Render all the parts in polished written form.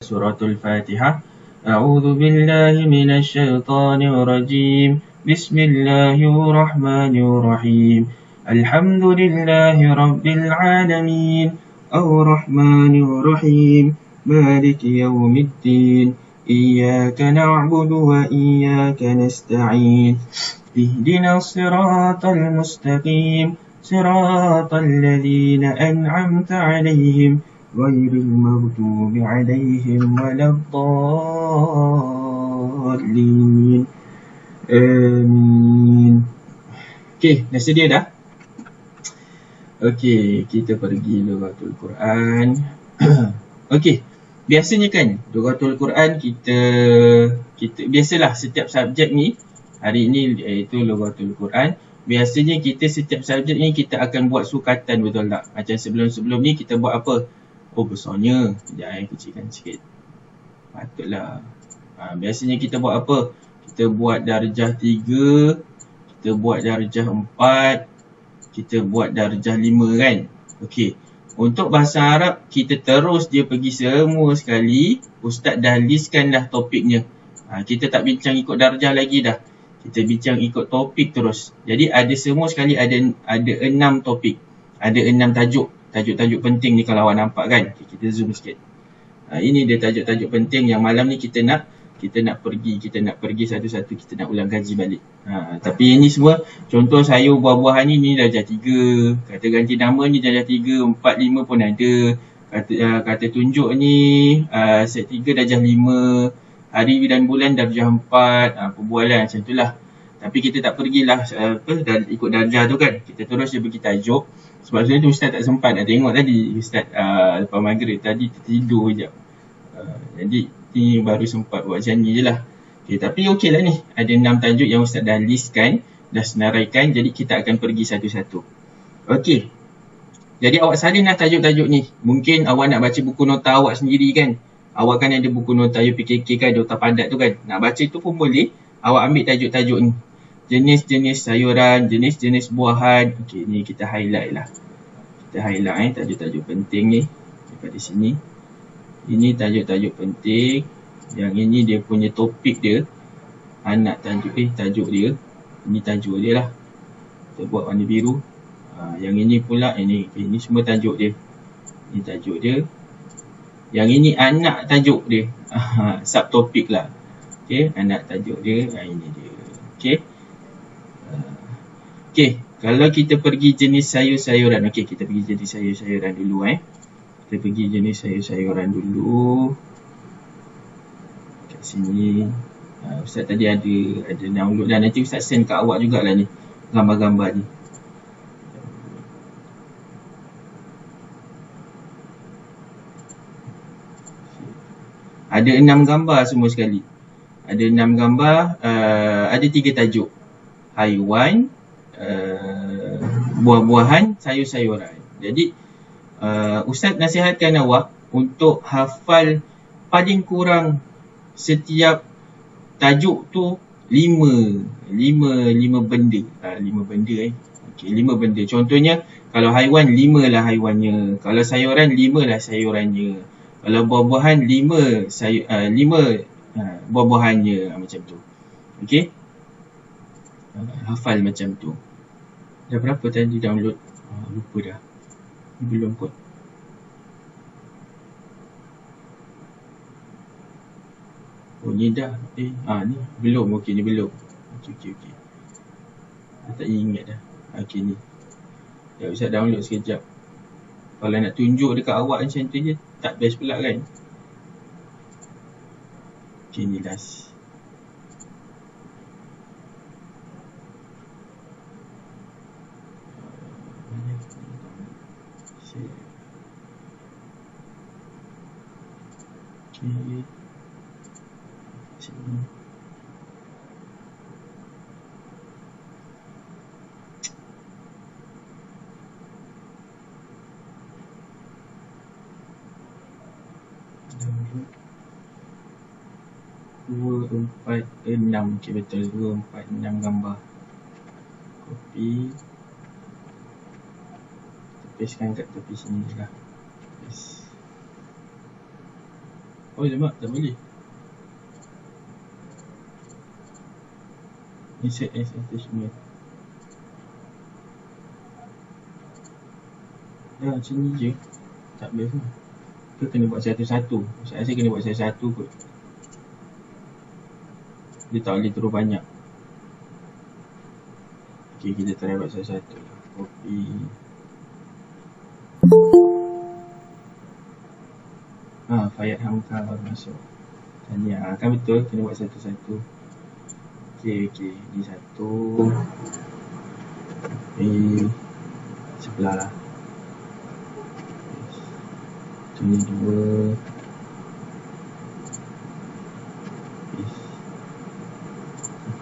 suratul Fatihah. A'udzu billahi minasy syaithanir rajim. Bismillahirrahmanirrahim. Alhamdulillahi rabbil alamin. Ar-Rahmanir Rahim. Maliki yaumiddin. Iyyaka na'budu wa iyyaka nasta'in. اهدنا الصراط المستقيم صراط الذين أنعمت عليهم غير المغضوب عليهم ولا الضالين آمين. Okey, dah sedia dah? Okey, kita pergi Lughatul Quran. Okey, biasanya kan Lughatul Quran kita biasalah setiap subjek ni. Hari ini iaitu Lughatul Quran. Biasanya kita setiap subjek ni kita akan buat sukatan, betul tak? Macam sebelum-sebelum ni kita buat apa? Oh, besarnya. Sekejap kecilkan sikit. Patutlah. Biasanya kita buat apa? Kita buat darjah 3, kita buat darjah 4, kita buat darjah 5 kan? Okey. Untuk bahasa Arab, kita terus dia pergi semua sekali. Ustaz dah listkan dah topiknya. Kita tak bincang ikut darjah lagi dah. Kita bincang ikut topik terus. Jadi ada semua sekali ada 6 topik. Ada 6 tajuk. Tajuk-tajuk penting ni kalau awak nampak kan. Okay, kita zoom sikit. Ini dia tajuk-tajuk penting yang malam ni kita nak pergi satu-satu, kita nak ulang kaji balik. Tapi ini semua contoh sayur buah-buahan ni darjah 3. Kata ganti nama ni darjah 3, 4, 5 pun ada. Kata tunjuk ni set 3 darjah 5. Hari dan bulan darjah 4, perbualan macam itulah. Tapi kita tak pergilah ikut darjah tu kan. Kita terus je pergi tajuk. Sebab sebenarnya tu Ustaz tak sempat nak tengok tadi. Ustaz lepas maghrib tadi tertidur sekejap. Jadi ni baru sempat buat macam ni je lah. Okay, tapi okey lah ni. Ada 6 tajuk yang Ustaz dah listkan, dah senaraikan. Jadi kita akan pergi satu-satu. Okey. Jadi awak salinlah tajuk-tajuk ni. Mungkin awak nak baca buku nota awak sendiri kan. Awak kan ada buku nota UPKK kan, nota padat tu kan. Nak baca tu pun boleh. Awak ambil tajuk-tajuk ni. Jenis-jenis sayuran, jenis-jenis buahan. Okey, ni kita highlight lah. Kita highlight tajuk-tajuk penting ni. Daripada sini. Ini tajuk-tajuk penting. Yang ini dia punya topik dia. Anak tajuk dia. Ini tajuk dia lah. Kita buat warna biru. Yang ini pula, ini semua tajuk dia. Ini tajuk dia. Yang ini anak tajuk dia. Subtopik lah. Okey, anak tajuk dia. Ini dia. Okey. Okey, kalau kita pergi jenis sayur-sayuran. Okey, kita pergi jenis sayur-sayuran dulu Kita pergi jenis sayur-sayuran dulu. Kat sini. Ustaz tadi ada download dah. Nanti Ustaz send kat awak jugalah ni. Gambar-gambar ni. Ada 6 gambar semua sekali. Ada 6 gambar, ada 3 tajuk. Haiwan, buah-buahan, sayur-sayuran. Jadi, Ustaz nasihatkan awak untuk hafal paling kurang setiap tajuk tu 5 benda. 5 benda Okey, 5 benda. Contohnya, kalau haiwan, 5 lah haiwannya. Kalau sayuran, 5 lah sayurannya. Kalau buah-buahan 5 buah-buahannya macam tu. Okey. Hafal macam tu. Dah berapa tadi download? Lupa dah. Belum kot. Oh ni dah. Ni belum. Okey ni belum. Okey. Saya tak ingat dah. Okey ni. Ya Ustaz download sekejap. Kalau nak tunjuk dekat awak macam tu je, tak best pula kan. Okay, ni last. Okay. Sini. Dua, empat, enam. Okay, betul. 2, 4, 6 gambar. Copy. Pastekan kat tepi sini je lah. Paste. Oh lemak tak boleh. Insert as attachment. Dah macam ni je. Tak best lah. Kita kena buat satu-satu. Saya rasa kena buat satu-satu kot. Dia tak boleh terus banyak. Okay, kita try buat satu-satu lah. Copy. Fayad Hamka baru masuk. Tanya, kan betul kena buat satu-satu. Okay. Ni satu. Sebelah lah. Ni dua.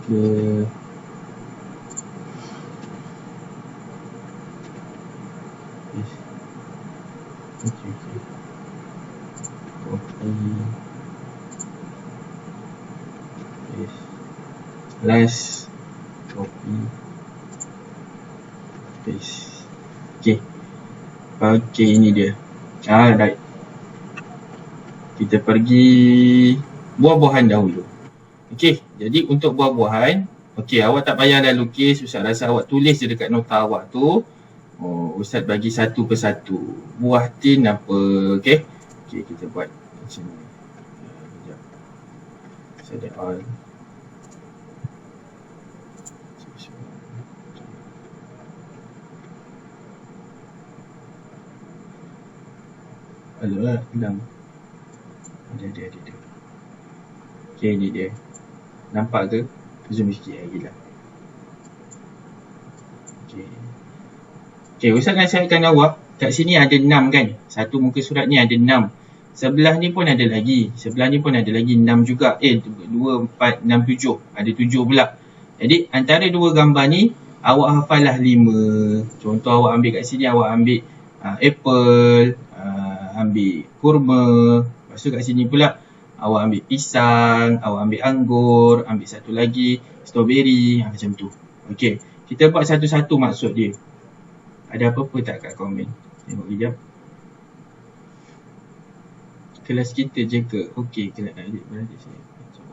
Okay. Last copy paste. Okay, ini dia. Right. Kita pergi buah-buahan dahulu. Okay, jadi untuk buah-buahan, okay, awak tak payahlah lukis. Ustaz rasa awak tulis je dekat nota awak tu. Ustaz bagi satu persatu. Buah tin apa, okay, kita buat macam ni. Sekejap. Select all. Alah, hilang. Ada. Okay, ni dia. Nampak ke? Zoom sikit lagi lah. Okay, Ustaz nasihatkan awak. Kat sini ada 6 kan? Satu muka surat ni ada 6. Sebelah ni pun ada lagi. 6 juga. 2, 4, 6, 7. Ada 7 pula. Jadi, antara dua gambar ni, awak hafal lah 5. Contoh awak ambil kat sini, awak ambil apple, ambil kurma. Lepas tu kat sini pula awak ambil pisang, awak ambil anggur, ambil satu lagi strawberry, macam tu. Okey, kita buat satu-satu maksud dia. Ada apa-apa tak kat komen? Tengok kejap. Kelas kita je ke? Okey, kelas adik beradik saya.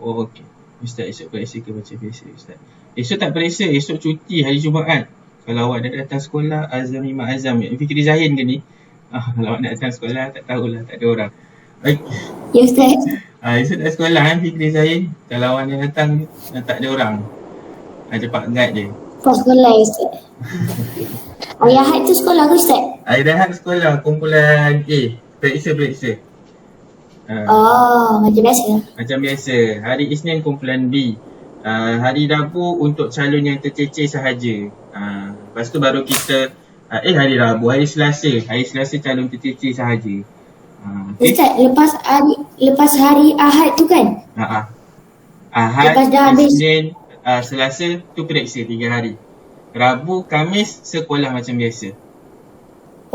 Oh okey. Ustaz esok periksa ke baca biasa Ustaz? Esok tak periksa, esok cuti hari Jumaat. Kalau awak dah datang sekolah, Azami Mak Azam. Fikri Zahin ke ni? Kalau awak nak datang sekolah, tak tahulah, tak ada orang. Ya Ustaz. Esok tak sekolah kan Fikri Zahin? Kalau awak nak datang, tak ada orang. Ada Pak Gad je. Pas sekolah ya Ustaz. Hari Ahad tu sekolah ke Ustaz? Hari Ahad sekolah, kumpulan A. Periksa. Macam biasa. Macam biasa. Hari Isnin kumpulan B. Hari Rabu untuk calon yang tercecer sahaja. Lepas tu baru kita hari Rabu, hari Selasa calon tercecer sahaja. Okay. Ustaz, lepas hari Ahad tu kan? Ahad, lepas dah habis Isnin, Selasa tu periksa 3 hari. Rabu, Khamis sekolah macam biasa.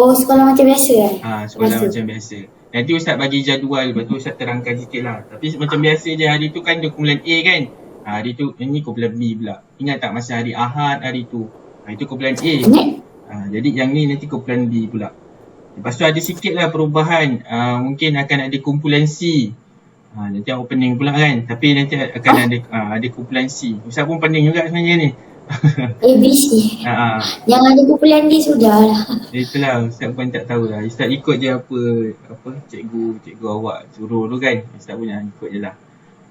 Oh, sekolah macam biasa kan? Sekolah macam biasa. Nanti Ustaz bagi jadual, lepas tu Ustaz terangkan sikit lah. Tapi macam biasa je, hari tu kan dia kumpulan A kan? Hari tu, ini kumpulan B pula. Ingat tak masa hari Ahad hari tu? Hari tu kumpulan A. Jadi yang ni nanti kumpulan B pula. Lepas tu ada sikit lah perubahan. Mungkin akan ada kumpulan C. Nanti aku pening pula kan. Tapi nanti akan ada kumpulan C. Ustaz pun pening juga sebenarnya ni. ABC. Yang ada kumpulan D sudah lah. Itulah, Ustaz pun tak tahulah. Ustaz ikut je apa cikgu awak suruh tu kan. Ustaz pun ikut je lah.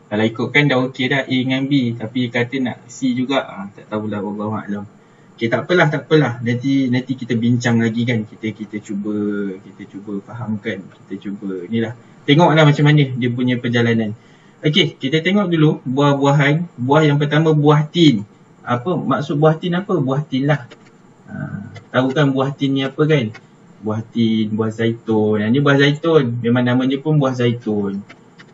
Kalau ikutkan dah okey dah A dengan B. Tapi kata nak C juga, tak tahulah, wallahualam. Okay, tak apalah. Nanti kita bincang lagi kan. Kita cuba fahamkan. Kita cuba inilah. Tengoklah macam mana dia punya perjalanan. Okey, kita tengok dulu buah-buahan. Buah yang pertama, buah tin. Apa maksud buah tin apa? Buah tin lah. Tahu kan buah tin ni apa kan? Buah tin, buah zaitun. Yang ni buah zaitun. Memang namanya pun buah zaitun.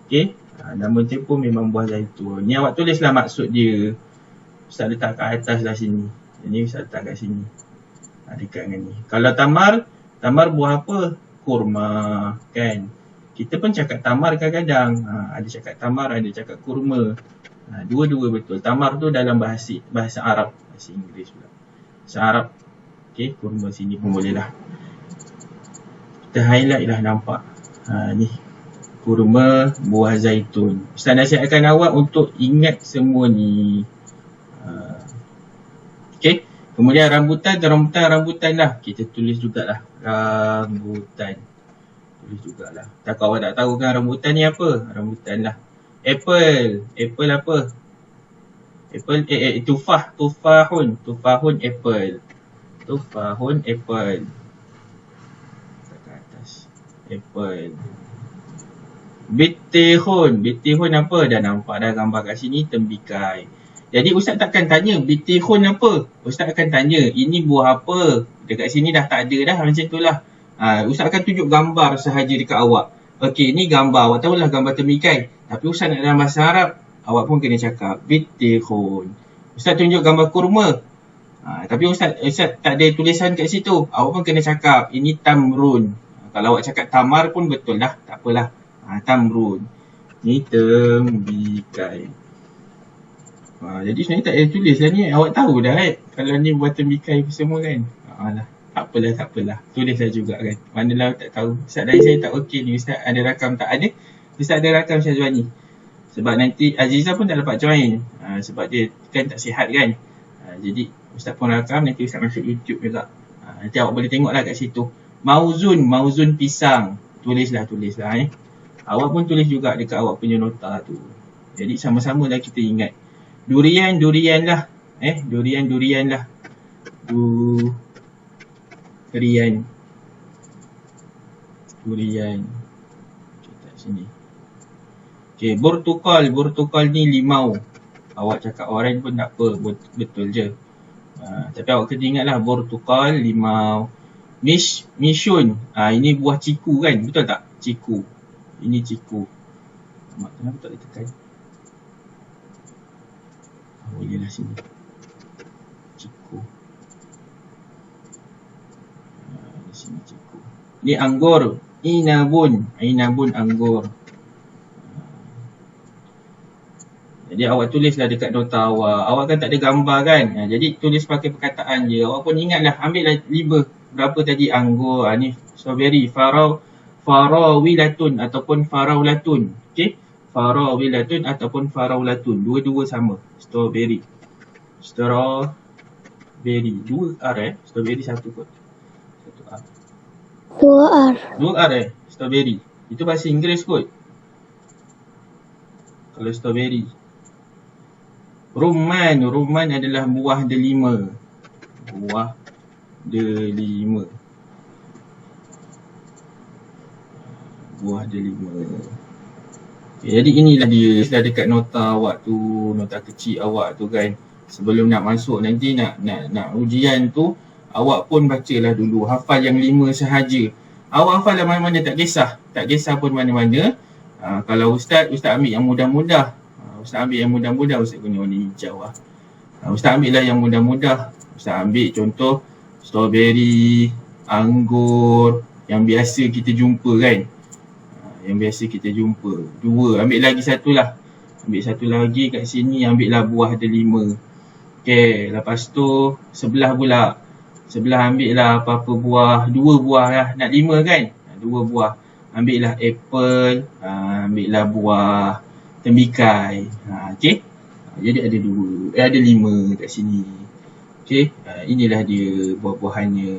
Okey. Nama dia pun memang buah zaitun. Ni awak tulislah maksud dia. Ustaz letak kat atas lah sini. Ini Ustaz letak kat sini. Dekat dengan ni. Kalau tamar buah apa? Kurma. Kan? Kita pun cakap tamar kadang-kadang. Ada cakap tamar, ada cakap kurma. Dua-dua betul. Tamar tu dalam bahasa Arab. Bahasa Inggeris pula. Bahasa Arab. Okay, kurma sini pun boleh lah. Kita highlight lah nampak. Ni. kurma, buah zaitun. Ustaz nasihatkan awak untuk ingat semua ni. Okey. Kemudian rambutan lah. Kita tulis jugalah. Rambutan. Tulis jugalah. Takut awak tak tahu kan rambutan ni apa? Rambutan lah. Apple. Apple apa? Apple, tufah. Tufahun apple. Tufahun apple. Kat atas. Apple. Betihun apa? Dah nampak dah gambar kat sini, tembikai. Jadi Ustaz takkan tanya betihun apa? Ustaz akan tanya ini buah apa? Dekat sini dah tak ada dah, macam tu lah. Ustaz akan tunjuk gambar sahaja dekat awak. Okey, ni gambar. Awak tahulah gambar tembikai. Tapi Ustaz nak dalam bahasa Arab, awak pun kena cakap betihun. Ustaz tunjuk gambar kurma. Tapi Ustaz tak ada tulisan kat situ. Awak pun kena cakap ini tamrun. Kalau awak cakap tamar pun betul lah. Tak apalah. Tamrun. Ni tembikai. Jadi sebenarnya tak payah tulis lah ni. Awak tahu dah kalau ni buat tembikai semua kan. Tak apalah. Tulislah juga kan. Manalah tak tahu. Ustaz dari saya tak okey ni. Ustaz ada rakam tak ada. Ustaz ada rakam Syazwani. Sebab nanti Azizah pun tak dapat join. Sebab dia kan tak sihat kan. Jadi Ustaz pun rakam. Nanti Ustaz masuk YouTube juga. Nanti awak boleh tengok lah kat situ. Mauzun pisang. Tulislah. Awak pun tulis juga dekat awak punya nota tu. Jadi sama-sama lah kita ingat. Durian lah. Durian lah. Durian. Kat sini. Okey, burtukal ni limau. Awak cakap orange pun tak apa, betul je. Tapi awak kena ingatlah burtukal, limau. Mishun. Ini buah ciku kan, betul tak? Ciku. Ini ciku. Kenapa tak ditekan? Bolehlah sini. Ciku. Di sini ciku. Ni anggur. Inabun anggur. Jadi awak tulislah dekat nota awak. Awak kan tak ada gambar kan. Jadi tulis pakai perkataan je. Awak pun ingatlah. Ambillah 5. Berapa tadi anggur. Ni strawberry. Farawilatun ataupun faraulatun. Okey. Farawilatun ataupun faraulatun. Dua-dua sama. Strawberry. 2 R Strawberry 1 kot. 1 R. 2 R. Strawberry. Itu bahasa Inggeris kot. Kalau strawberry. Rumman adalah buah delima. Okay, jadi inilah dia. Dah dekat nota awak tu, nota kecil awak tu kan. Sebelum nak masuk nanti nak ujian tu, awak pun bacalah dulu. Hafal yang 5 sahaja. Awak hafal lah mana-mana, tak kisah. Tak kisah pun mana-mana. Kalau Ustaz ambil yang mudah-mudah. Ustaz guna warna hijau lah. Ustaz ambil lah yang mudah-mudah. Ustaz ambil contoh strawberry, anggur, yang biasa kita jumpa kan. Yang biasa kita jumpa. 2. Ambil lagi satu lah. Ambil satu lagi kat sini. Ambil lah buah delima. Okay. Lepas tu sebelah pula. Sebelah ambil lah apa-apa buah. 2 buah lah. Nak 5 kan? 2 buah. Ambil lah apple. Ambil lah buah tembikai. Okay. Jadi ada 2. Ada 5 kat sini. Okay. Inilah dia buah-buahannya.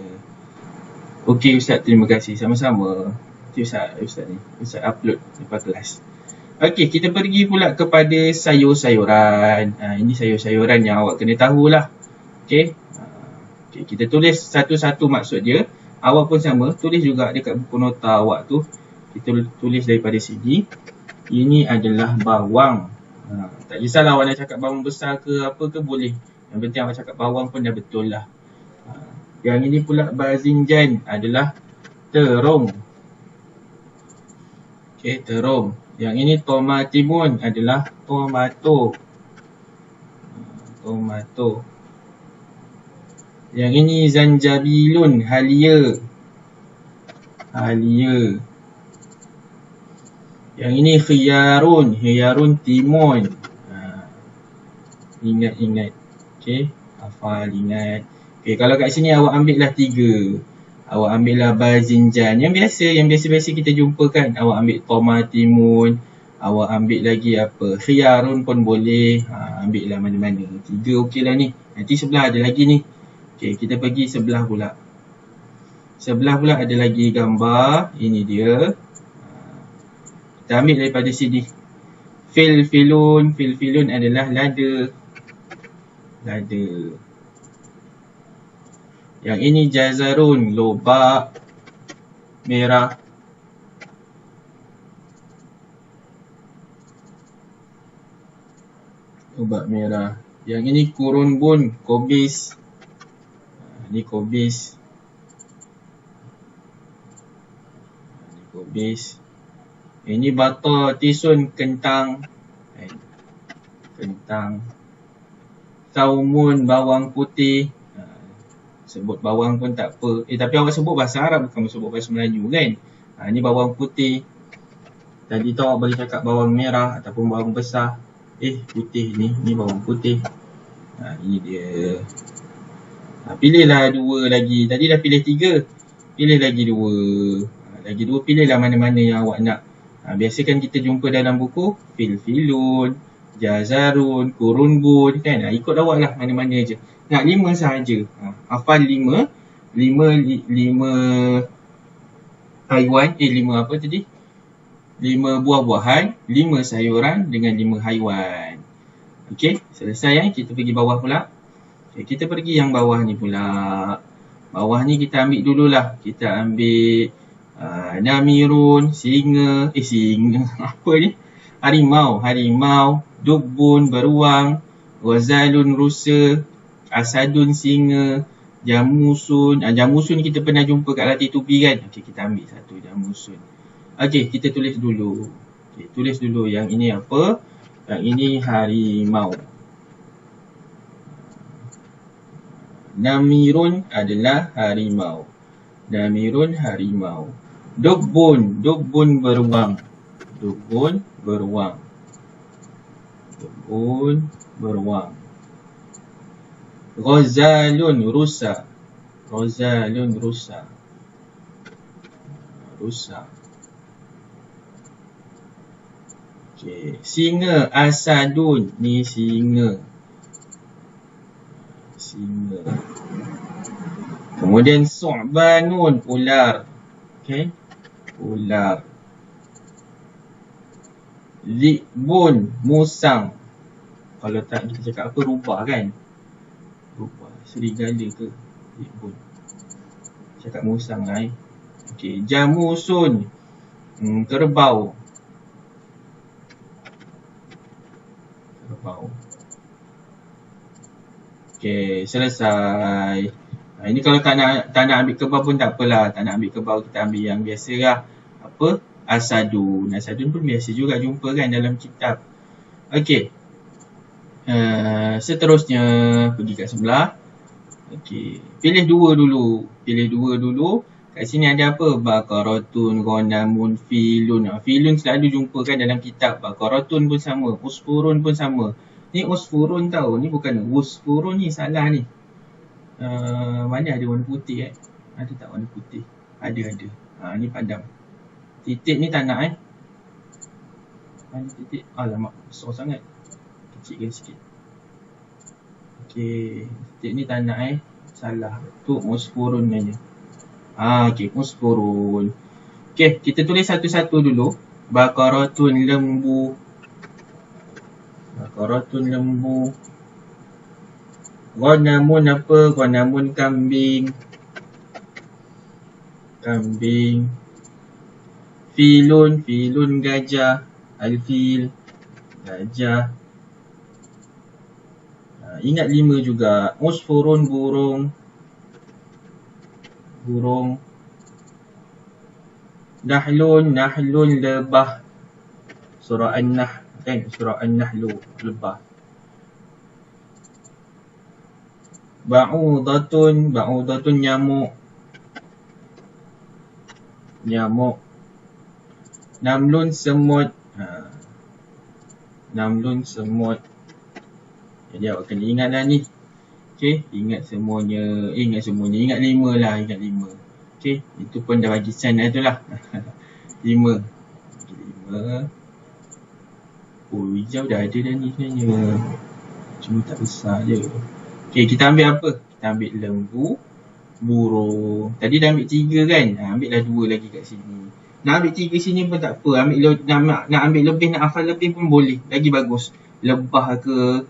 Okay Ustaz, terima kasih. Sama-sama. Ustaz ni. Ustaz upload lepas kelas. Okey, kita pergi pula kepada sayur-sayuran. Ini sayur-sayuran yang awak kena tahulah. Okey. Kita tulis satu-satu maksud dia. Awak pun sama, tulis juga dekat buku nota awak tu. Kita tulis daripada sini. Ini adalah bawang. Tak kisahlah awak nak cakap bawang besar ke apa ke, boleh. Yang penting awak cakap bawang pun dah betul lah. Yang ini pula bazinjan adalah terung. Okay, terung. Yang ini tomatimun adalah tomato. Yang ini zanjabilun, halia. Yang ini khiyarun timun. Ingat. Okay, hafal, ingat. Okay, kalau kat sini awak ambil lah 3. Awak ambil lah bazinjan. Yang biasa kita jumpa kan. Awak ambil tomatimun. Awak ambil lagi apa? Khiyarun pun boleh. Ambil lah mana-mana. 3 okey lah ni. Nanti sebelah ada lagi ni. Okey, kita pergi sebelah pula. Sebelah pula ada lagi gambar. Ini dia. Kita ambil daripada sini. Filfilun. Filfilun adalah lada. Lada. Yang ini jazarun, lobak merah. Lobak merah. Yang ini kurunbun, kobis. Ini kobis. Ini kobis. Ini bata tisun, kentang. Kentang. Saumun, bawang putih. Sebut bawang pun tak apa. Tapi awak sebut bahasa Arab, bukan sebut bahasa Melayu kan. Ni bawang putih. Tadi tu awak boleh cakap bawang merah ataupun bawang besar. Putih ni. Ni bawang putih. Ini dia. Pilihlah 2 lagi. Tadi dah pilih 3. Pilih lagi 2. Lagi 2 pilihlah mana-mana yang awak nak. Biasa kan kita jumpa dalam buku. Filfilun, jazarun, kurunbun kan. Ikut awak lah mana-mana je. Nak 5 sahaja. Hafal 5 haiwan. 5 apa tadi? 5 buah-buahan, 5 sayuran dengan 5 haiwan. Okey, selesai kita pergi bawah pula. Kita pergi yang bawah ni pula. Bawah ni kita ambil dululah. Kita ambil namirun, singa. Apa ni? Harimau, dubbun, beruang, ghazalun, rusa, asadun, singa, jamusun. Jamusun kita pernah jumpa kat latih tubi kan. Okey, kita ambil satu jamusun. Okey, kita tulis dulu. Tulis dulu yang ini apa? Yang ini harimau. Namirun adalah harimau. Namirun harimau. Dubbun beruang. Dubbun beruang. Ghazalun rusa. Okey, singa asadun. Ni singa. Kemudian su'banun, ular. Okey, ular. Zibun, musang. Kalau tak kita cakap apa, rubah kan? Rubah, serigala ke? Zibun. Cakap musang lah Okey, jamusun, kerbau. Okey, selesai. Ini kalau tak nak ambil kerbau pun tak apalah. Tak nak ambil kerbau, kita ambil yang biasa lah. Apa? Asadun. Asadun pun biasa juga jumpa kan dalam kitab. Okey. Seterusnya pergi kat sebelah. Okey. Pilih 2 dulu. Kat sini ada apa? Baqaratun, ghanamun, filun. Filun selalu jumpa kan dalam kitab. Baqaratun pun sama. Usfurun pun sama. Ni usfurun tau. Ni bukan usfurun ni. Salah ni. Mana ada warna putih Ada tak warna putih? Ada. Ni padam. Titik ni tak nak Mana titik? Alamak, besar sangat. Kecilkan sikit. Okey, titik ni tak nak salah. Tu usfurun aja. Okey, usfurun. Okey, kita tulis satu-satu dulu. Baqaratun, lembu. Ghanamun apa? Ghanamun, kambing. Filun, gajah. Al-fil, gajah. Ingat 5 juga. Usfurun, burung. Nahlun, lebah. Surah An-Nahl kan? Surah An-Nahl, lebah. Ba'udatun, nyamuk. Namlun, semut. Jadi awak kena ingatlah ni. Okey, ingat semuanya. Ingat 5 lah, Okey, Okey, itu pun dah bagi sign dah tu lah. 5. 5. Oh, hijau dah ada dah ni sebenarnya. Cuma tak besar je. Okey, kita ambil apa? Kita ambil lembu, burung. Tadi dah ambil 3 kan? Ambil dah 2 lagi kat sini. Nak ambil 3 sini pun tak apa. Nak ambil lebih, nak hafal lebih pun boleh. Lagi bagus. Lebah ke,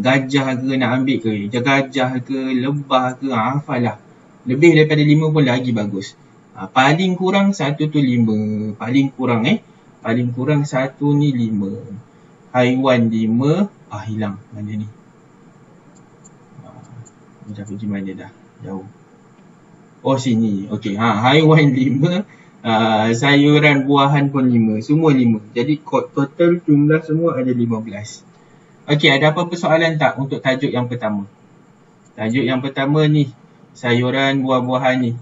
gajah ke nak ambil ke. Gajah ke, lebah ke, hafal lah. Lebih daripada 5 pun lagi bagus. Paling kurang 1 tu 5. Paling kurang Paling kurang 1 ni 5. Haiwan 5. Hilang. Mana ni? Dah pergi mana dah? Jauh. Oh, sini. Okey. Haiwan 5. Sayuran buahan pun 5. Semua 5. Jadi total jumlah semua ada 15. Okey, ada apa-apa soalan tak untuk tajuk yang pertama? Tajuk yang pertama ni, sayuran buah-buahan ni.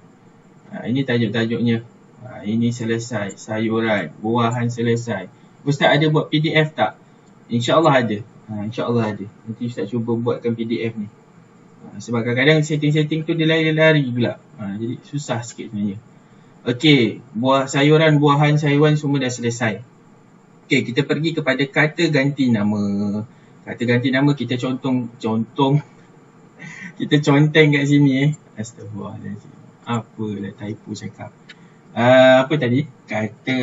Ini tajuk-tajuknya. Ini selesai. Sayuran, buahan selesai. Ustaz ada buat PDF tak? InsyaAllah ada. InsyaAllah ada. Nanti Ustaz cuba buatkan PDF ni. Sebab kadang-kadang setting-setting tu dia lari-lari pula. Jadi susah sikit sebenarnya. Okey, sayuran, buahan, sayuran semua dah selesai. Okey, kita pergi kepada kata ganti nama. Kata ganti nama kita conteng kita conteng kat sini Astagfirullahaladzim. Apalah typo cakap. Apa tadi? Kata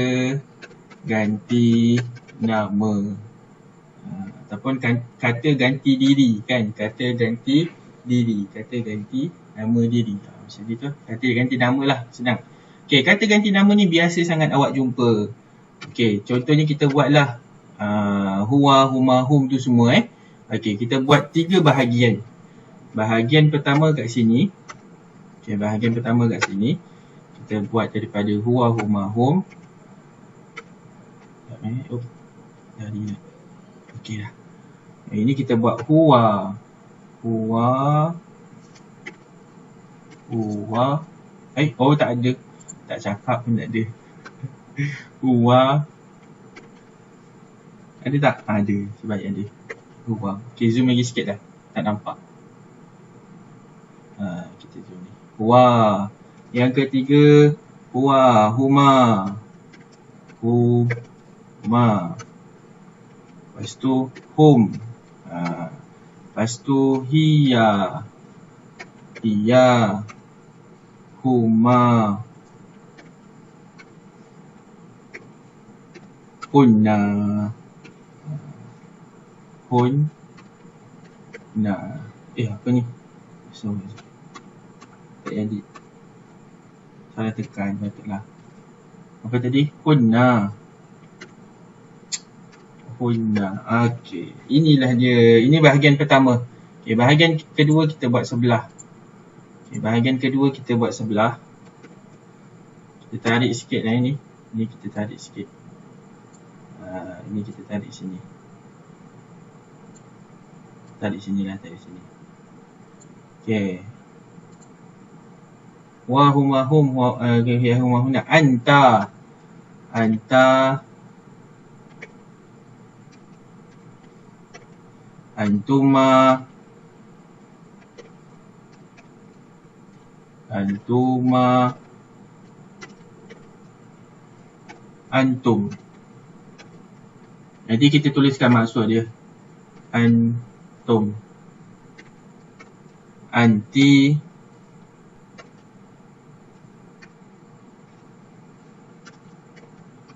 ganti nama. Ataupun kata ganti diri kan? Kata ganti diri. Kata ganti nama diri. Macam tu. Kata ganti nama lah. Senang. Okey, kata ganti nama ni biasa sangat awak jumpa. Okey, contohnya kita buatlah huwa, huma, hum tu semua Okey, kita buat 3 bahagian. Bahagian pertama kat sini. Okey, bahagian pertama kat sini. Kita buat daripada huwa, huma, hum. Dari dah. Okey dah. Ini kita buat huwa. Huwa. Tak ada. Tak cakap pun tak ada. Huwa. Ada tak? Ada. Sebaik ada. Huwa. Okay, zoom lagi sikit dah. Tak nampak. Kita zoom ni. Huwa. Yang ketiga. Huwa. Huma. Huma. Lepas tu hum. Lepas tu hiya. Hiya. Huma. Hunna. Hunna. Apa ni? Sorry. Tak jadi. Salah tekan. Patutlah. Apa tadi? Hunna. Hunna. Okey. Inilah dia. Ini bahagian pertama. Okey, bahagian kedua kita buat sebelah. Okey, bahagian kedua kita buat sebelah. Kita tarik sikit lah ini. Ini kita tarik sikit. Ini kita tarik sini. Tarik sini lah, tarik sini. Okey. Wa huma hum wa huma huna anta. Anta. Antuma. Antuma. Antum. Nanti kita tuliskan maksud dia. Antum. Anti.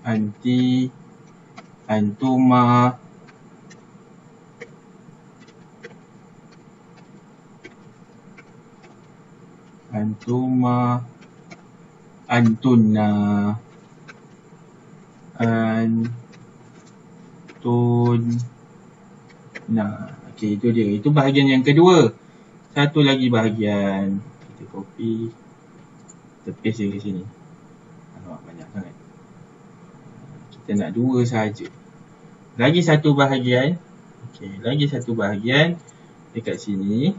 Anti. Antuma. Antuma. Antunna. Okey, itu dia. Itu bahagian yang kedua. Satu lagi bahagian. Kita copy. Kita paste dia ke sini. Nampak banyak sangat. Kita nak 2 sahaja. Lagi satu bahagian. Okey, lagi satu bahagian. Dekat sini.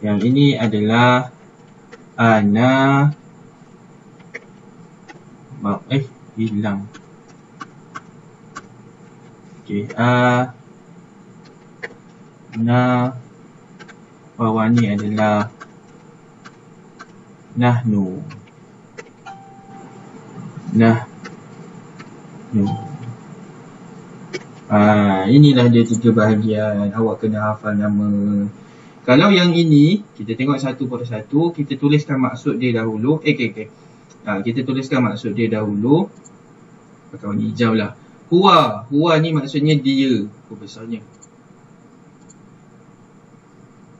Yang ini adalah ana. Hilang. Okey, na. Bawah ni adalah Nahnu. Inilah dia 3 bahagian. Awak kena hafal nama. Kalau yang ini, kita tengok satu persatu, kita tuliskan maksud dia dahulu. Kita tuliskan maksud dia dahulu. Pakai warna hijau lah. Huwa. Huwa ni maksudnya dia. Besarnya.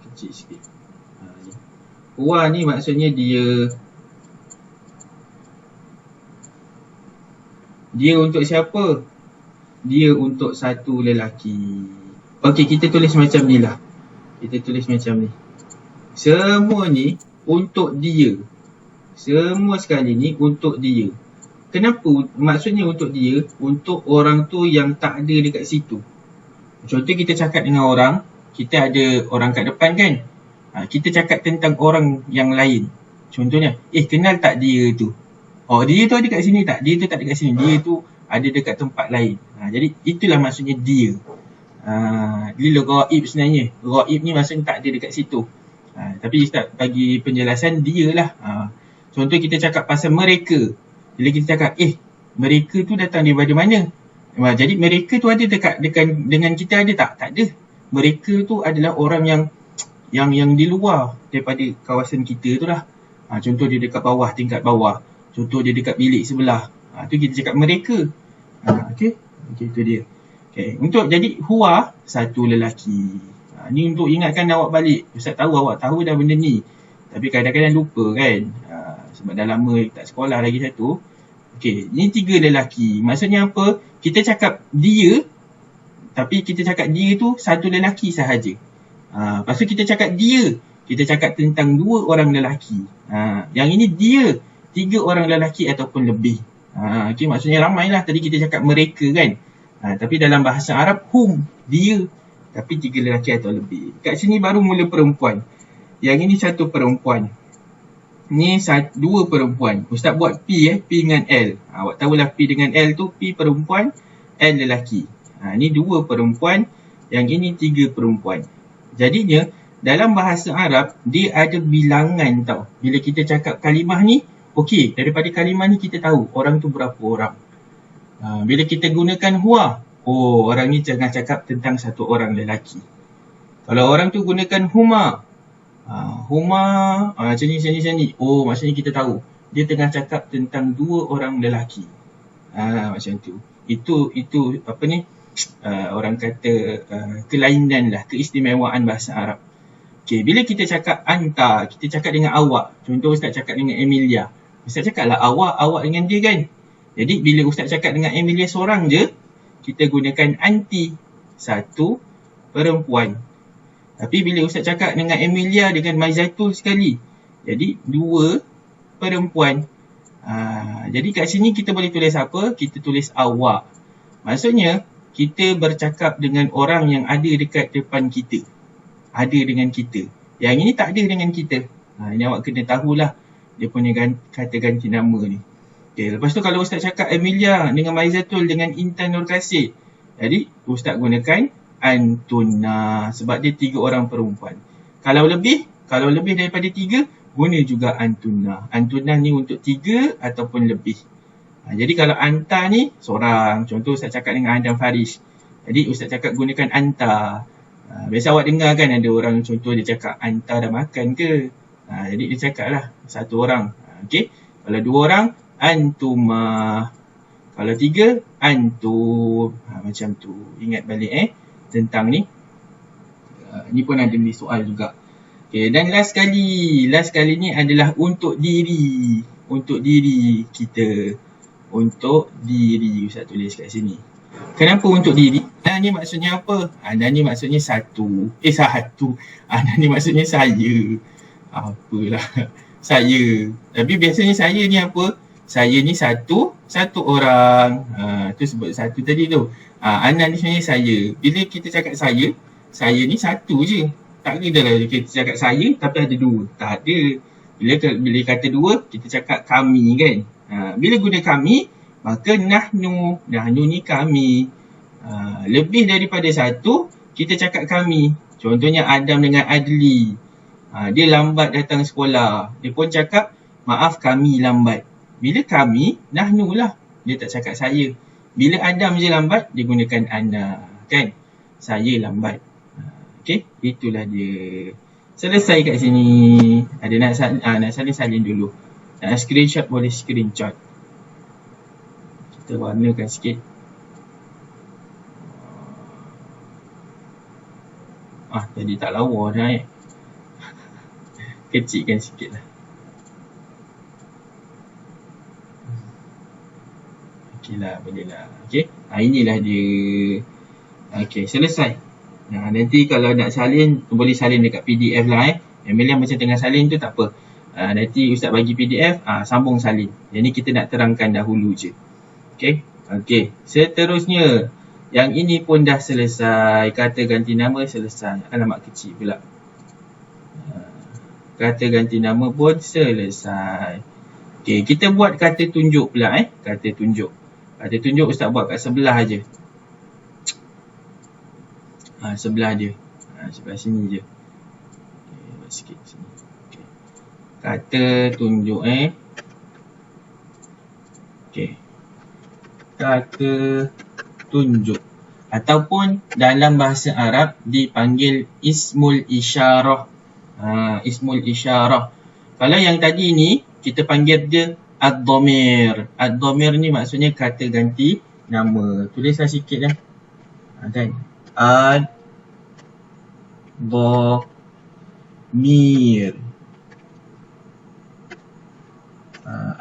Kecil sikit. Huwa ni maksudnya dia. Dia untuk siapa? Dia untuk satu lelaki. Okey, kita tulis macam ni lah. Kita tulis macam ni. Semua ni untuk dia. Semua sekali ni untuk dia. Kenapa? Maksudnya untuk dia, untuk orang tu yang tak ada dekat situ. Contoh kita cakap dengan orang, kita ada orang kat depan kan? Kita cakap tentang orang yang lain. Contohnya, kenal tak dia tu? Oh, dia tu ada kat sini tak? Dia tu tak ada kat sini. Dia tu ada dekat tempat lain. Jadi itulah maksudnya dia. Dia ghaib sebenarnya. Ghaib ni maksudnya tak ada dekat situ. Tapi Ustaz bagi penjelasan dia lah. Contoh kita cakap pasal mereka. Bila kita cakap mereka tu datang daripada mana? Jadi mereka tu ada dekat dengan kita ada tak? Tak ada. Mereka tu adalah orang yang di luar daripada kawasan kita tu lah. Contoh dia dekat bawah, tingkat bawah. Contoh dia dekat bilik sebelah. Tu kita cakap mereka. Okey, itu dia. Okay. Untuk jadi huwa, satu lelaki. Ni untuk ingatkan awak balik. Ustaz tahu awak tahu dah benda ni. Tapi kadang-kadang lupa kan. Sebab dah lama tak sekolah lagi satu. Okey, ni 3 lelaki. Maksudnya apa? Kita cakap dia, tapi kita cakap dia tu satu lelaki sahaja. Lepas tu kita cakap dia, kita cakap tentang 2 orang lelaki. Yang ini dia, 3 orang lelaki ataupun lebih. Okay, maksudnya ramai lah. Tadi kita cakap mereka kan. Tapi dalam bahasa Arab, hum, dia. Tapi 3 lelaki atau lebih. Kat sini baru mula perempuan. Yang ini satu perempuan. Ni 2 perempuan. Ustaz buat P dengan L. Awak tahulah P dengan L tu, P perempuan, L lelaki. Ni 2 perempuan. Yang ini 3 perempuan. Jadinya, dalam bahasa Arab, dia ada bilangan tau. Bila kita cakap kalimah ni, okey, daripada kalimah ni kita tahu orang tu berapa orang. Bila kita gunakan huwa, orang ni tengah cakap tentang satu orang lelaki. Kalau orang tu gunakan huma, macam ni. Maksudnya kita tahu dia tengah cakap tentang 2 orang lelaki. Macam tu. Itu apa ni? Orang kata kelainan lah, keistimewaan bahasa Arab. Okay, bila kita cakap anta, kita cakap dengan awak. Contoh Ustaz cakap dengan Emilia. Ustaz cakaplah awak dengan dia kan. Jadi bila Ustaz cakap dengan Emilia seorang je, kita gunakan anti, satu perempuan. Tapi bila Ustaz cakap dengan Emilia dengan Maizatul sekali, jadi 2 perempuan. Jadi kat sini kita boleh tulis apa? Kita tulis awak. Maksudnya kita bercakap dengan orang yang ada dekat depan kita. Ada dengan kita. Yang ini tak ada dengan kita. Ini awak kena tahulah dia punya kata ganti nama ni. Okay, lepas tu kalau Ustaz cakap Emilia dengan Maizatul dengan Intan Nur Kasih, jadi Ustaz gunakan antuna sebab dia 3 orang perempuan. Kalau lebih daripada 3, guna juga antuna. Antuna ni untuk 3 ataupun lebih. Jadi kalau anta ni seorang, contoh Ustaz cakap dengan Adam Farish. Jadi Ustaz cakap gunakan anta. Biasa awak dengar kan ada orang contoh dia cakap anta dah makan ke? Jadi dia cakap lah satu orang. Okey. Kalau 2 orang, antuma. Kalau 3, antum. Macam tu. Ingat balik tentang ni. Ni pun ada ni soal juga. Okay, dan last kali ni adalah untuk diri. Untuk diri kita. Untuk diri. Ustaz tulis kat sini. Kenapa untuk diri? Ni maksudnya apa? Ni maksudnya satu. Ni maksudnya saya. Apalah. Saya. Tapi biasanya saya ni apa? Saya ni satu orang. Tu sebut satu tadi tu. Ana ni sebenarnya saya. Bila kita cakap saya ni satu je. Tak ada lah kita cakap saya tapi ada 2. Tak ada. Bila kata 2, kita cakap kami kan. Bila guna kami, maka nahnu. Nahnu ni kami. Lebih daripada 1, kita cakap kami. Contohnya Adam dengan Adli. Dia lambat datang sekolah. Dia pun cakap Maaf kami lambat. Bila kami, nahnu lah. Dia tak cakap saya. Bila Adam je lambat, dia gunakan ana. Kan? Saya lambat. Okay, itulah dia. Selesai kat sini. Ada nak salin dulu. Nak screenshot boleh screenshot. Kita warnakan sikit. Jadi tak lawa dah kecilkan sikit lah. Okey lah, boleh lah. Okey, inilah dia. Okey, selesai. Nanti kalau nak salin, boleh salin dekat PDF lah Emilia macam tengah salin tu tak apa. Nanti Ustaz bagi PDF, sambung salin. Jadi kita nak terangkan dahulu je. Okey. Okey, seterusnya. Yang ini pun dah selesai. Kata ganti nama selesai. Alamat kecil pula. Kata ganti nama pun selesai. Okey, kita buat kata tunjuk pula Kata tunjuk. Kata tunjuk Ustaz buat kat sebelah je. Sebelah dia. Sebelah sini je. Okay, buat sikit sini. Okay. Kata tunjuk Okay. Kata tunjuk. Ataupun dalam bahasa Arab dipanggil ismul isyarah. Ismul isyarah. Kalau yang tadi ni kita panggil dia ad-dhamir. Ad-dhamir ni maksudnya kata ganti nama. Tulislah sikit kan. Ad-dhamir.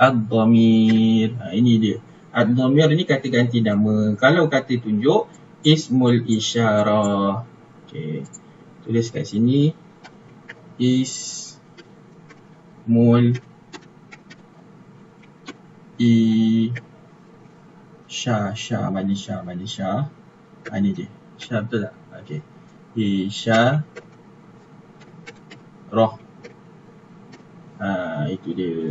Ad-dhamir. Ini dia. Ad-dhamir ni kata ganti nama. Kalau kata tunjuk, ismul isyarah. Okey. Tulis kat sini. Ismul isyarah. Mana syah. Ini dia. Syah betul tak? Okey. Isyarah. Itu dia.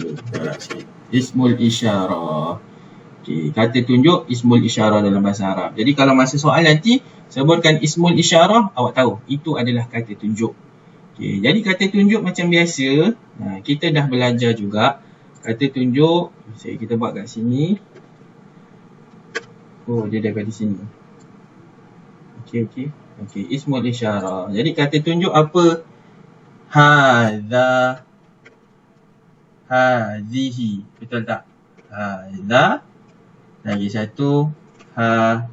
Ismul isyarah. Okey, kata tunjuk ismul isyarah dalam bahasa Arab. Jadi kalau masa soal nanti sebutkan ismul isyarah, awak tahu itu adalah kata tunjuk. Okey, jadi kata tunjuk macam biasa, kita dah belajar juga kata tunjuk. Kita buat kat sini. Dia daripada sini. Okey, ismul isyarah. Jadi kata tunjuk apa? Hadza, hadhihi. Betul tak? Hadza. Lagi satu. Hadhihi.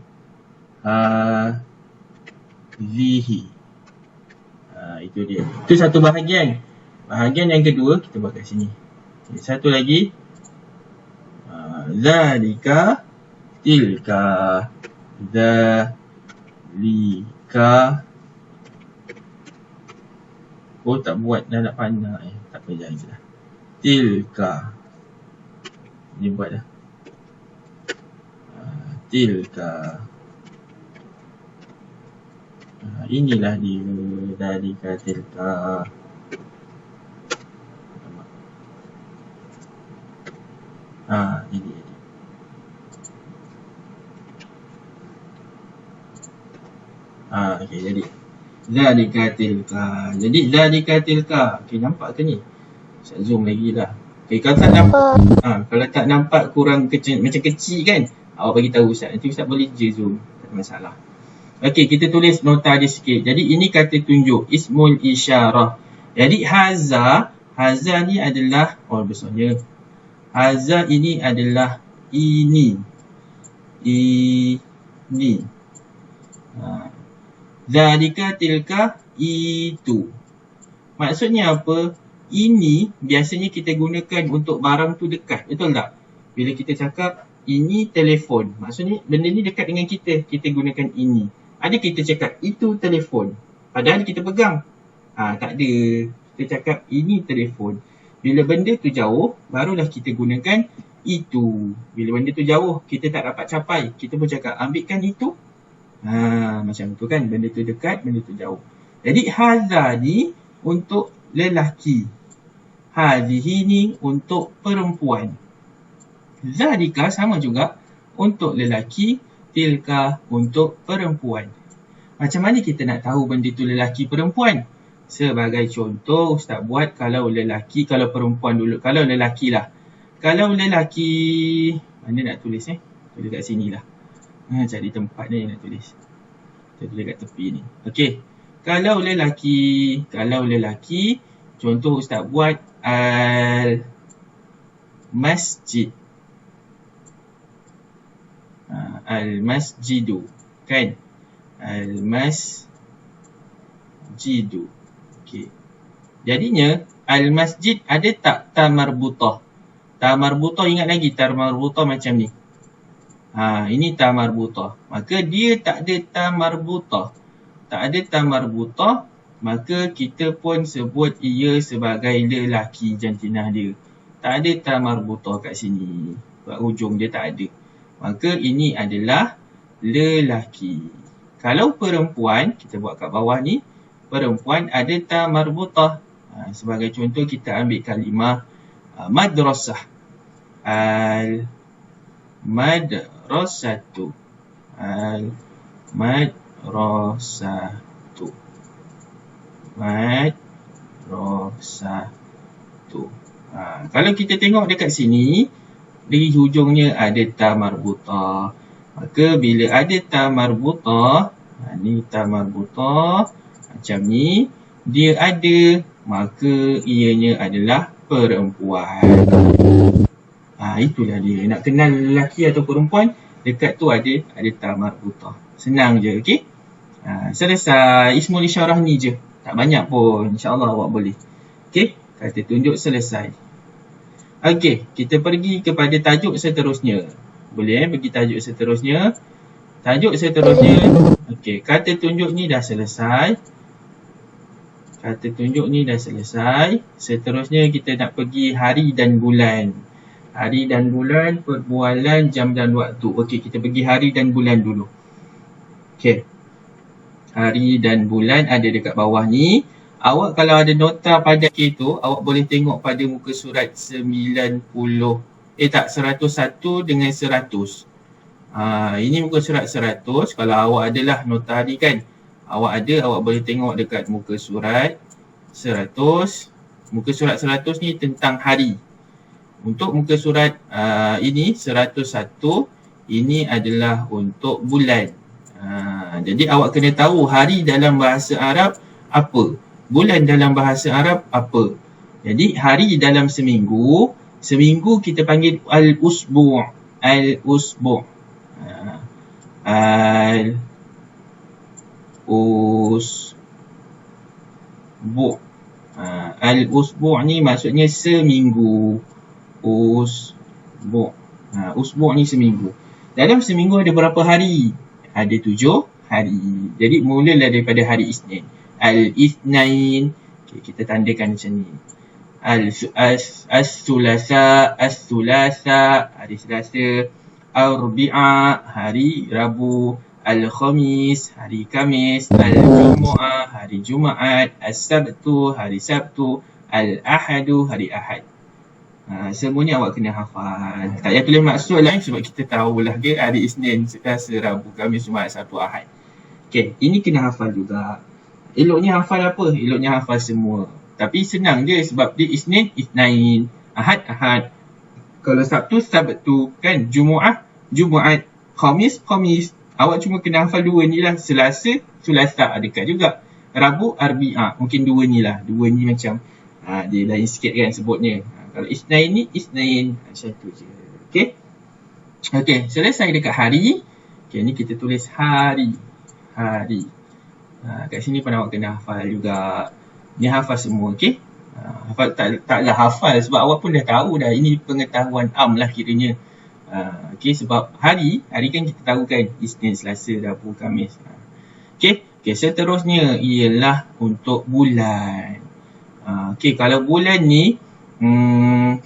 Itu dia. Itu satu bahagian. Bahagian yang kedua kita buat kat sini. Okay, satu lagi. Zalika, tilka, zalika. Tak buat dah nak pandang. Tak payah je lah. Tilka. Ni buat dah. Tilka. Inilah dia. Zalika, tilka. Ini. Okey, jadi zalika tilka. Jadi zalika tilka. Okey, nampak ke ni? Saya zoom lagi lah. Okey, kalau tak nampak, kalau tak nampak kurang kecil, macam kecil kan, awak bagi tahu Ustaz. Nanti Ustaz boleh je zoom. Tak ada masalah. Okey, kita tulis nota dia sikit. Jadi ini kata tunjuk, ismul isyarah. Jadi haza ni adalah besarnya. Haza ini adalah ini. Zalika tilka itu. Maksudnya apa? Ini biasanya kita gunakan untuk barang tu dekat. Betul tak? Bila kita cakap ini telefon. Maksudnya benda ni dekat dengan kita. Kita gunakan ini. Ada kita cakap itu telefon. Padahal kita pegang. Tak ada. Kita cakap ini telefon. Bila benda tu jauh, barulah kita gunakan itu. Bila benda tu jauh, kita tak dapat capai. Kita pun cakap, ambilkan itu. Macam tu kan. Benda tu dekat, benda tu jauh. Jadi, hadza ni untuk lelaki. Hadhihi ni untuk perempuan. Zalika sama juga untuk lelaki. Tilka untuk perempuan. Macam mana kita nak tahu benda tu lelaki perempuan? Sebagai contoh, Ustaz buat kalau lelaki, kalau perempuan dulu. Kalau lelaki lah. Kalau lelaki, mana nak tulis Tulis kat sini lah. Cari tempat ni nak tulis. Tulis kat tepi ni. Okey. Kalau lelaki, contoh Ustaz buat al-masjid. Al-masjidu. Kan? Al-masjidu. Okey. Jadinya, al-masjid ada tak ta marbutah? Ta marbutah, ingat lagi ta marbutah macam ni. Ini ta marbutah. Maka dia tak ada ta marbutah. Tak ada ta marbutah, maka kita pun sebut ia sebagai lelaki jantinah dia. Tak ada ta marbutah kat sini. Kat hujung dia tak ada. Maka ini adalah lelaki. Kalau perempuan, kita buat kat bawah ni, perempuan ada ta marbutah. Sebagai contoh kita ambil kalimah madrasah. Al-madrasatu. Madrasatu. Kalau kita tengok dekat sini, di hujungnya ada ta marbutah. Maka bila ada ta marbutah, ni ta marbutah macam ni, dia ada, maka ianya adalah perempuan. Itulah dia. Nak kenal lelaki atau perempuan, dekat tu ada ta marbutah. Senang je, okey? Selesai. Ismul isyarah ni je. Tak banyak pun. InsyaAllah awak boleh. Okey? Kata tunjuk selesai. Okey. Kita pergi kepada tajuk seterusnya. Boleh pergi tajuk seterusnya. Tajuk seterusnya. Okey. Kata tunjuk ni dah selesai. Seterusnya kita nak pergi hari dan bulan. Hari dan bulan, perbualan, jam dan waktu. Okey, kita pergi hari dan bulan dulu. Okey. Hari dan bulan ada dekat bawah ni. Awak kalau ada nota pada tu, awak boleh tengok pada muka surat 101 dengan 100. Ini muka surat 100. Kalau awak adalah nota hari kan, awak boleh tengok dekat muka surat 100. Muka surat 100 ni tentang hari. Untuk muka surat ini 101, ini adalah untuk bulan. Jadi awak kena tahu hari dalam bahasa Arab apa, bulan dalam bahasa Arab apa. Jadi hari dalam seminggu kita panggil al-usbu'. Al-usbu'. Al-usbu'. Al-usbu' ni maksudnya seminggu. Usbu'. Usbu' ni seminggu. Dalam seminggu ada berapa hari? Ada 7 hari. Jadi mulalah daripada hari Isnin. Al-Ithnain. Okay, kita tandakan macam ni. As-Sulasa. Hari Selasa. Al-Rubi'a. Hari Rabu. Al-Khamis. Hari Khamis. Al-Jumu'ah. Hari Jumaat. As-Sabtu. Hari Sabtu. Al-Ahadu. Hari Ahad. Semuanya awak kena hafal. Tak payah tulis maksud lah sebab kita tahulah ke hari Isnin, Selasa, Rabu, Khamis, Jumaat, Sabtu, Ahad. Okey, ini kena hafal juga. Eloknya hafal apa? Eloknya hafal semua. Tapi senang je sebab dia Isnin, Ithnain, Ahad, Ahad. Kalau Sabtu, Sabtu, kan? Jumaat, Jumaat, Khamis, Khamis. Awak cuma kena hafal dua ni lah. Selasa, Sulasa, dekat juga. Rabu, Arbi'ah. Mungkin dua ni lah. Dua ni macam dia lain sikit kan sebutnya. Kalau Isnin ni, Isnin. Macam tu je. Okay. Okay, selesai dekat hari. Okay, ni kita tulis hari. Hari. Kat sini pun awak kena hafal juga. Ni hafal semua, okay. Hafal taklah hafal sebab awak pun dah tahu dah. Ini pengetahuan am lah kiranya. Okay, sebab hari kan kita tahu kan. Isnin, Selasa, Rabu, Khamis. Okay, seterusnya ialah untuk bulan. Okay, kalau bulan ni,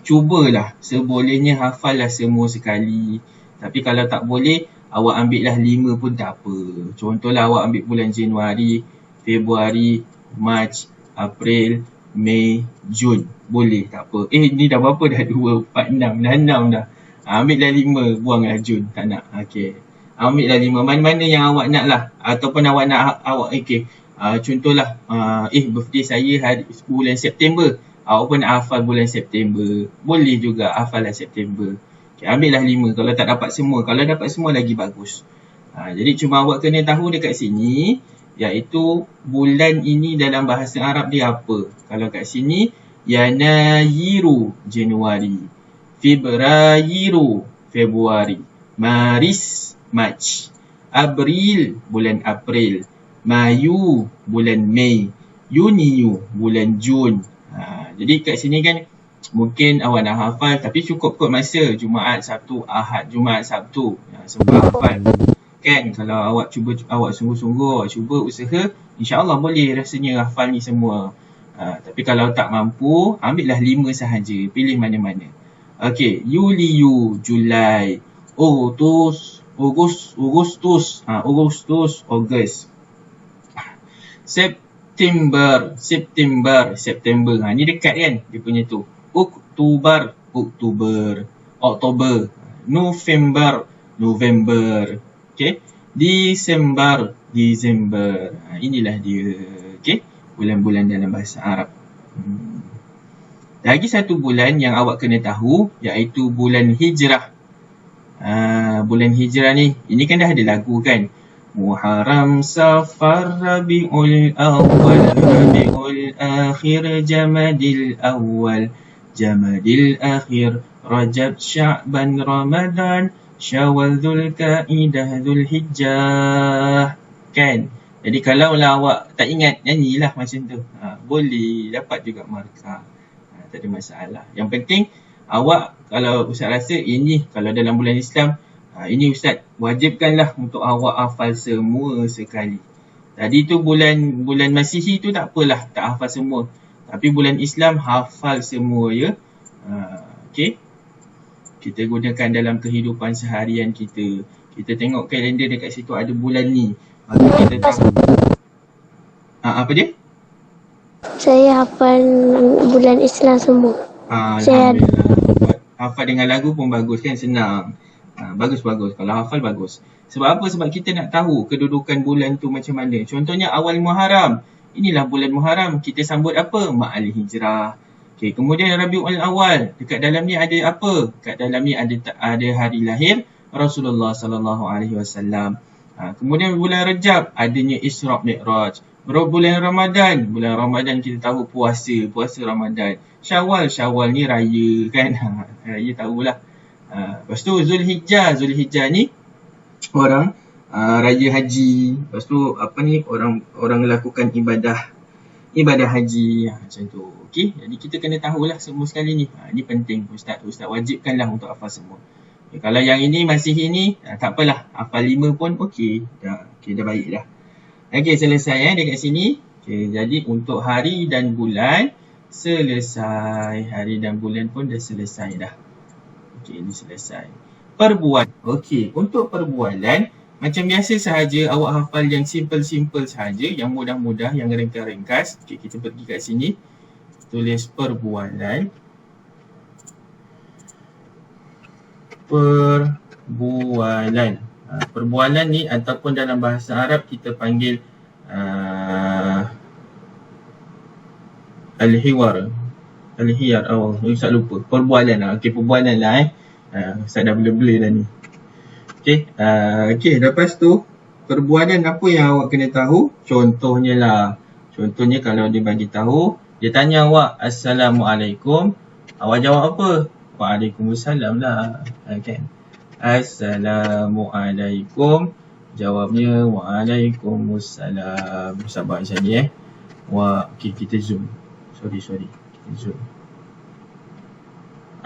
cubalah sebolehnya hafal lah semua sekali. Tapi kalau tak boleh, awak ambil lah 5 pun tak apa. Contohlah awak ambil bulan Januari, Februari, Mac, April, Mei, Jun. Boleh, tak apa. Ni dah berapa dah? 2, 4, 6. Dah 6 dah. Ambil lah 5, buanglah Jun. Tak nak. Okay. Ambil lah 5. Mana-mana yang awak nak lah. Ataupun awak nak, Contohlah, birthday saya hari bulan September. Awak pun nak hafal bulan September. Boleh juga hafalan September. Okay, ambillah 5 kalau tak dapat semua. Kalau dapat semua lagi bagus. Jadi cuma awak kena tahu dekat sini, iaitu bulan ini dalam bahasa Arab dia apa. Kalau kat sini, Yanayiru, Januari. Febrairu, Februari. Maris, March. April, bulan April. Mayu, bulan Mei. Yuniu, bulan Jun. Jadi kat sini kan mungkin awak nak hafal tapi cukup kot masa Jumaat, Sabtu, Ahad, Jumaat, Sabtu. Semua hafal. Kan kalau awak sungguh-sungguh cuba usaha, insya-Allah boleh rasanya hafal ni semua. Tapi kalau tak mampu, ambillah 5 sahaja, pilih mana-mana. Okey, Yuliu, Julai, Ogustus, Ogust. September. Ni dekat kan dia punya tu. Oktober. November. Okey. Desember. Inilah dia. Okey. Bulan-bulan dalam bahasa Arab. Lagi satu bulan yang awak kena tahu, iaitu bulan Hijrah. Bulan Hijrah ni, ini kan dah ada lagu kan. Muharram, Safar, Rabiul Awal, Rabiul Akhir, Jamadil Awal, Jamadil Akhir, Rajab, Sya'ban, Ramadan, Syawal, Dzulqa'dah, Dzulhijjah. Kan? Jadi kalau lah awak tak ingat, nyanyilah macam tu. Boleh dapat juga markah. Tak ada masalah. Yang penting awak, kalau Ustaz rasa ini kalau dalam bulan Islam, ini Ustaz wajibkanlah untuk awak hafal semua sekali. Tadi tu bulan Masihi tu tak apalah, tak hafal semua. Tapi bulan Islam hafal semua ya. Okey. Kita gunakan dalam kehidupan seharian kita. Kita tengok kalender dekat situ ada bulan ni. Maka kita tahu. Apa dia? Saya hafal bulan Islam semua. Alhamdulillah. Hafal dengan lagu pun bagus kan, senang. Bagus. Kalau hafal bagus. Sebab apa? Sebab kita nak tahu kedudukan bulan tu macam mana. Contohnya awal Muharram. Inilah bulan Muharram. Kita sambut apa? Ma'al Hijrah. Okay, kemudian Rabiul Awal. Dekat dalam ni ada apa? Dekat dalam ni ada hari lahir Rasulullah sallallahu alaihi wasallam. Kemudian bulan Rajab adanya Isra' Mi'raj. Bulan Ramadan kita tahu puasa Ramadan. Syawal ni raya kan. Raya tahulah. Lepas tu Zulhijjah ni orang raya haji. Lepas tu orang melakukan ibadah haji macam tu. Okey, jadi kita kena tahulah semua sekali ni. Ini penting Ustaz wajibkanlah untuk hafal semua. Kalau yang ini masih ini tak apalah, hafal 5 pun okey. Dah baik dah. Okey, selesai dekat sini. Okey, jadi untuk hari dan bulan selesai. Hari dan bulan pun dah selesai dah. Okey, ini selesai. Perbualan. Okey, untuk perbualan macam biasa sahaja awak hafal yang simple sahaja, yang mudah-mudah, yang ringkas. Okey, kita pergi kat sini. Tulis perbualan. Perbualan ni ataupun dalam bahasa Arab kita panggil Al-Hiwar. Ustaz lupa. Perbualan lah. Okey, perbualan lah Ustaz dah bela-bela dah ni. Okey, lepas tu perbualan apa yang awak kena tahu? Contohnya kalau dia bagi tahu, dia tanya awak Assalamualaikum, awak jawab apa? Waalaikumsalam lah. Kan? Assalamualaikum, jawabnya Waalaikumsalam. Sabar macam ni Okey, kita zoom. Sorry. Kita zoom.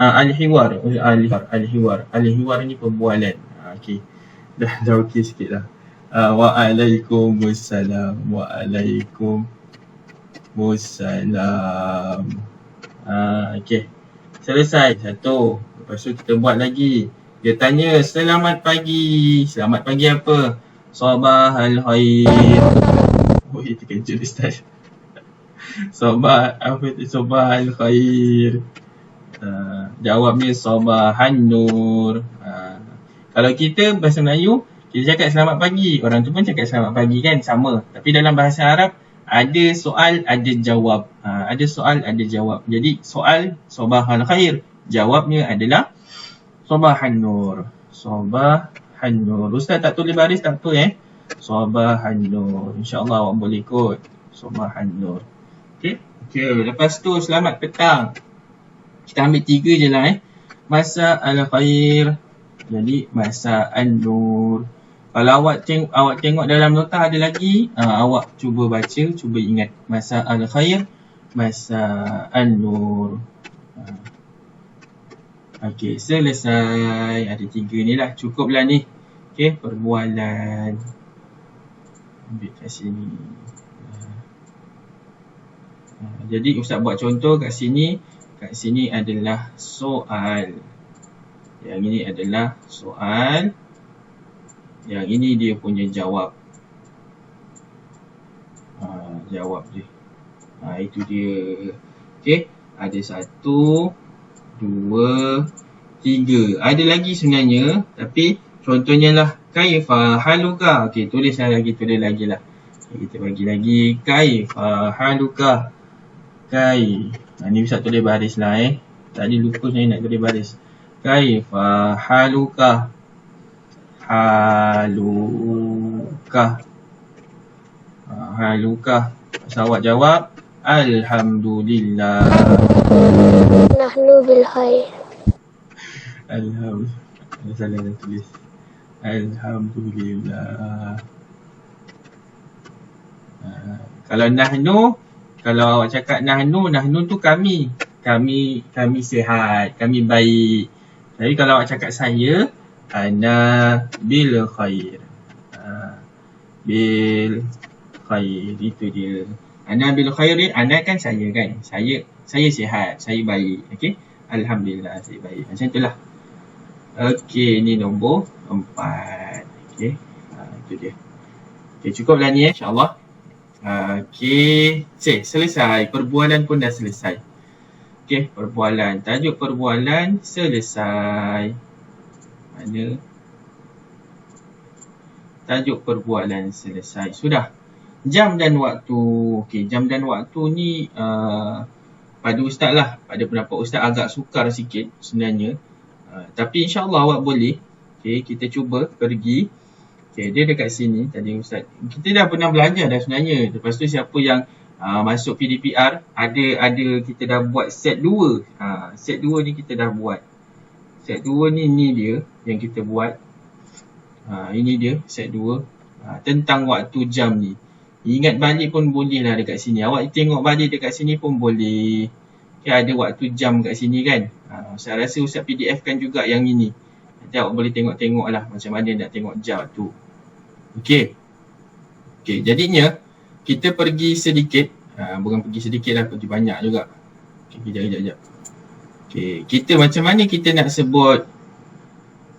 Al-Hiwar ni perbualan. Okey. Dah okey sikit dah. Waalaikumsalam. Okey. Selesai satu. Lepas tu kita buat lagi. Dia tanya selamat pagi. Selamat pagi apa? Sabahal khair. Terkejut Ustaz. Sabahal khair. Jawabnya Sabahan Nur. Kalau kita bahasa Melayu, kita cakap selamat pagi, orang tu pun cakap selamat pagi kan, sama. Tapi dalam bahasa Arab ada soal, ada jawab. Ada soal, ada jawab. Jadi soal Sabahal Khair. Jawabnya adalah Sabahan Nur. Sabahan Nur. Ustaz tak tulis baris tak apa Sabahan Nur. InsyaAllah awak boleh ikut. Sabahan Nur. Okay. Lepas tu selamat petang. Kita ambil 3 je lah Masa Al-Khair. Jadi Masa An-Nur. Kalau awak tengok dalam nota ada lagi, awak cuba baca, cuba ingat. Masa Al-Khair, Masa An-Nur. Okey, selesai. Ada 3 ni lah, cukuplah ni. Okey, perbualan. Ambil kat sini. Jadi Ustaz buat contoh kat sini. Kat sini adalah soal. Yang ini adalah soal. Yang ini dia punya jawab. Jawab dia. Itu dia. Okey. Ada 1, 2, 3. Ada lagi sebenarnya. Tapi contohnya lah. Kaifa haluka. Okey, tulis lagi lah. Kita bagi lagi. Kaifa haluka. Ni bisa tulis baris lah Tadi lupa saya nak tulis baris. Kaifa haluka. Haluka. Awak jawab Alhamdulillah. Nahnu bil khair. Alhamdulillah. Salah dah tulis. Alhamdulillah. Kalau awak cakap nahnu tu kami. Kami sihat, kami baik. Jadi kalau awak cakap saya, ana bil khair. Bil khair, itu dia. Ana bil khair, ana kan saya kan. Saya sihat, saya baik. Okey. Alhamdulillah saya baik. Macam itulah. Okey, ni nombor 4. Okey. Itu dia. Okey, cukuplah ni insya-Allah. Okey, selesai. Perbualan pun dah selesai. Okey, perbualan. Tajuk perbualan selesai. Mana? Tajuk perbualan selesai. Sudah. Jam dan waktu. Okey, jam dan waktu ni pada ustaz lah. Pada pendapat ustaz agak sukar sikit sebenarnya. Tapi insya-Allah awak boleh. Okey, kita cuba pergi. Okey, dia dekat sini tadi ustaz. Kita dah pernah belajar dah sebenarnya. Lepas tu siapa yang masuk PDPR, ada kita dah buat set 2. Set 2 ni kita dah buat. Set 2 ni dia yang kita buat. Ini dia set 2. Tentang waktu jam ni. Ingat balik pun boleh lah dekat sini. Awak tengok balik dekat sini pun boleh. Okay, ada waktu jam kat sini kan. Saya rasa Ustaz PDF kan juga yang ini. Nanti awak boleh tengok-tengok lah macam mana nak tengok jam tu. Okey, jadinya kita pergi sedikit. Bukan pergi sedikit lah, pergi banyak juga. Okey, kejap. Okey, kita macam mana kita nak sebut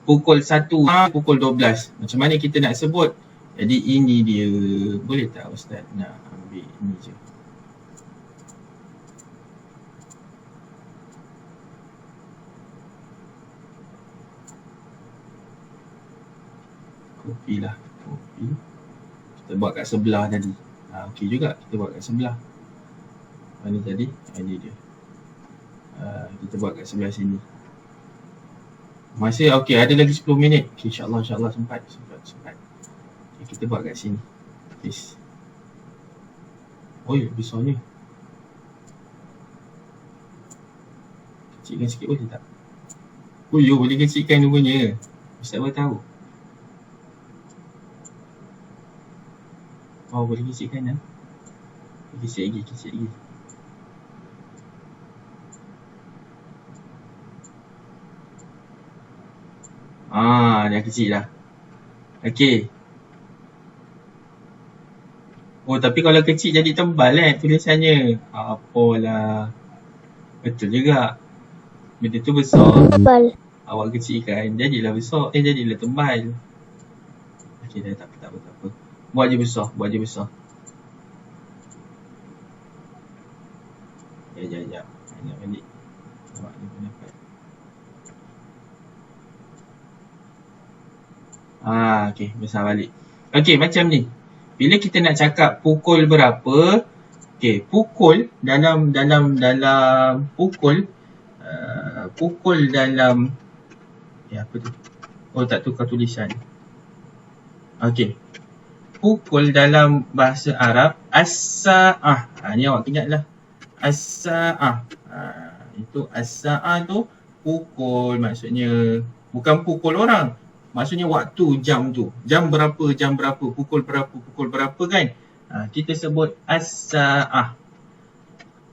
pukul 1, pukul 12. Macam mana kita nak sebut? Jadi ini dia. Boleh tak Ustaz nak ambil ni je? Kopi. Kita buat kat sebelah tadi. Okey juga kita buat kat sebelah. Mana tadi? Ini dia. Kita buat kat sebelah sini. Masih okey, ada lagi 10 minit. Okay, insya-Allah sempat. Okay, kita buat kat sini. Please. Oh ya, besarnya. Kecilkan sikit boleh tak? Oh ya, boleh kecilkan rupanya. Ustaz baru tahu. Oh, boleh kecilkan lah. Kecil lagi. Dah kecil dah. Okey. Oh, tapi kalau kecil jadi tebal tulisannya. Apalah. Betul juga. Benda tu besar. Tebal. Awak kecilkan, jadilah besar. Jadilah tebal. Okey dah, tak apa. Buat je besar. Sekejap. Nak balik. Awak ni pun dapat. Okey, besar balik. Okey, macam ni. Bila kita nak cakap pukul berapa, okey, pukul dalam pukul dalam apa tu? Oh, tak tukar tulisan. Okey. Pukul dalam bahasa Arab as-sa'ah. Ni awak ingatlah. As-sa'ah. Itu as-sa'ah tu pukul, maksudnya bukan pukul orang. Maksudnya waktu, jam tu. Jam berapa, pukul berapa kan? Kita sebut as-sa'ah.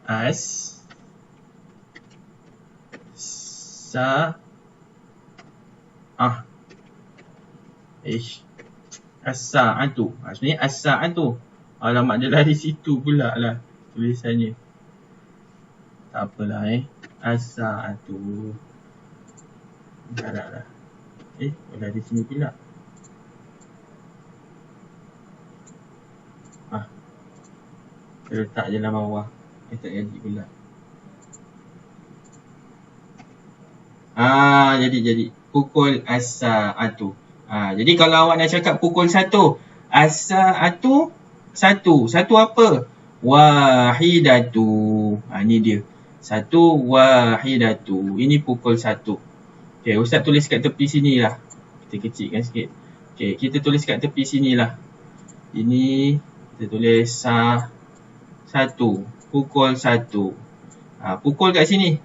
As-sa'ah. As-sa'atu. Maksudnya as-sa'atu. Alamak, dia lari situ pula lah tulisannya. Tak apalah As-sa'atu. Dah. Lari sini pula. Letak je dalam bawah. Tak jadi pula. Jadi pukul as-sa'atu. Jadi kalau awak nak cakap pukul 1, as-sa'atu 1. 1 apa? Wahidatu. Ni dia. 1 wahidatu. Ini pukul 1. Okey, Ustaz tulis kat tepi sini lah. Kita kecilkan sikit. Okey, kita tulis kat tepi sini lah. Ini kita tulis 1. Pukul 1. Pukul kat sini.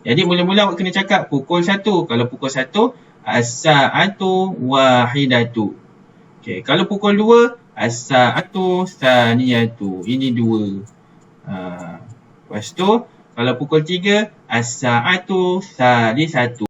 Jadi mula-mula awak kena cakap pukul 1. Kalau pukul 1, as-sa'atu wahidatu. Okey, kalau pukul 2, as-sa'atu tsaniyatu. Ini 2. Lepas tu, kalau pukul 3, as-sa'atu tsalitsatu.